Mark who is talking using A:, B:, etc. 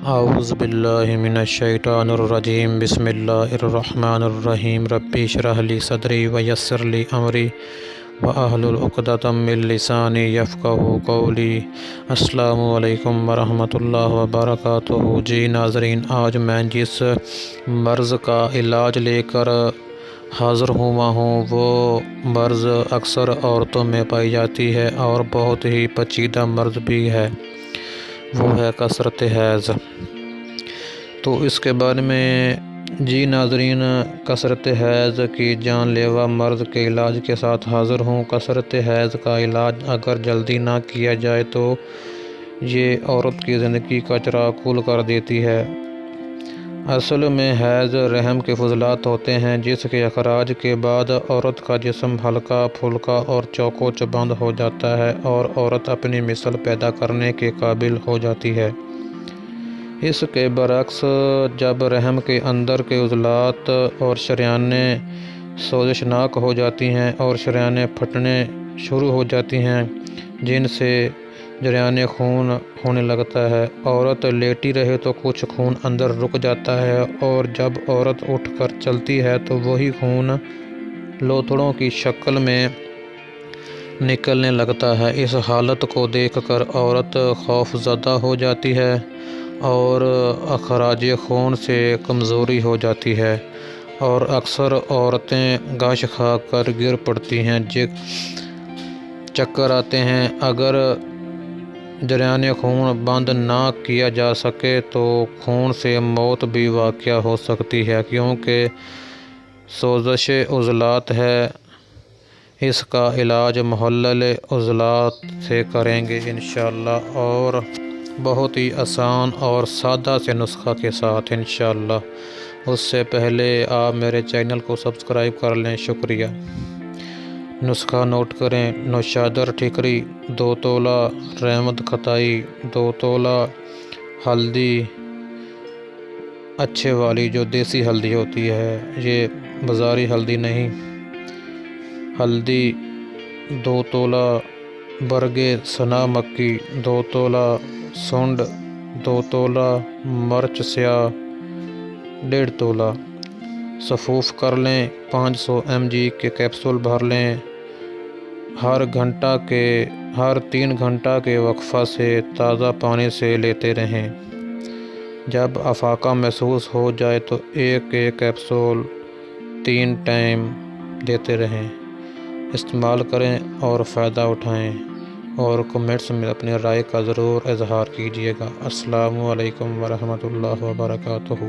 A: اعوذ باللہ من الشیطان الرجیم بسم اللہ الرحمن الرحیم رب اشرح لی صدری ویسر لی امری واحلل عقدۃ من لسانی یفقہوا قولی۔ السلام علیکم ورحمۃ اللہ وبرکاتہ۔ جی ناظرین، آج میں جس مرض کا علاج لے کر حاضر ہوا ہوں وہ مرض اکثر عورتوں میں پائی جاتی ہے اور بہت ہی پیچیدہ مرض بھی ہے، وہ ہے کثرت حیض۔ تو اس کے بارے میں جی ناظرین، کثرت حیض کی جان لیوا مرض کے علاج کے ساتھ حاضر ہوں۔ کثرت حیض کا علاج اگر جلدی نہ کیا جائے تو یہ عورت کی زندگی کا چراغ کھول کر دیتی ہے۔ اصل میں حیض رحم کے فضلات ہوتے ہیں جس کے اخراج کے بعد عورت کا جسم ہلکا پھلکا اور چوکو چبند ہو جاتا ہے اور عورت اپنی مثل پیدا کرنے کے قابل ہو جاتی ہے۔ اس کے برعکس جب رحم کے اندر کے عضلات اور شریانیں سوزشناک ہو جاتی ہیں اور شریانیں پھٹنے شروع ہو جاتی ہیں جن سے جریان خون ہونے لگتا ہے، عورت لیٹی رہے تو کچھ خون اندر رک جاتا ہے اور جب عورت اٹھ کر چلتی ہے تو وہی خون لوتھڑوں کی شکل میں نکلنے لگتا ہے۔ اس حالت کو دیکھ کر عورت خوف زدہ ہو جاتی ہے اور اخراج خون سے کمزوری ہو جاتی ہے اور اکثر عورتیں غش کھا کر گر پڑتی ہیں، چکر آتے ہیں۔ اگر جریان خون بند نہ کیا جا سکے تو خون سے موت بھی واقع ہو سکتی ہے، کیونکہ سوزش عضلات ہے۔ اس کا علاج محلل عضلات سے کریں گے انشاءاللہ، اور بہت ہی آسان اور سادہ سے نسخہ کے ساتھ انشاءاللہ۔ اس سے پہلے آپ میرے چینل کو سبسکرائب کر لیں، شکریہ۔ نسخہ نوٹ کریں: نوشادر ٹھیکری 2 تولہ، رحمت کھتائی 2 تولہ، ہلدی اچھے والی جو دیسی ہلدی ہوتی ہے، یہ بازاری ہلدی نہیں، ہلدی 2 تولہ، برگے سنا مکی 2 تولہ، سونڈ 2 تولہ، مرچ سیاہ 1.5 تولہ۔ سفوف کر لیں، 500 mg کے کیپسول بھر لیں۔ ہر 3 گھنٹہ کے وقفہ سے تازہ پانی سے لیتے رہیں۔ جب افاقہ محسوس ہو جائے تو ایک کیپسول 3 ٹائم دیتے رہیں۔ استعمال کریں اور فائدہ اٹھائیں، اور کمنٹس میں اپنی رائے کا ضرور اظہار کیجیے گا۔ السلام علیکم ورحمۃ اللہ وبرکاتہ۔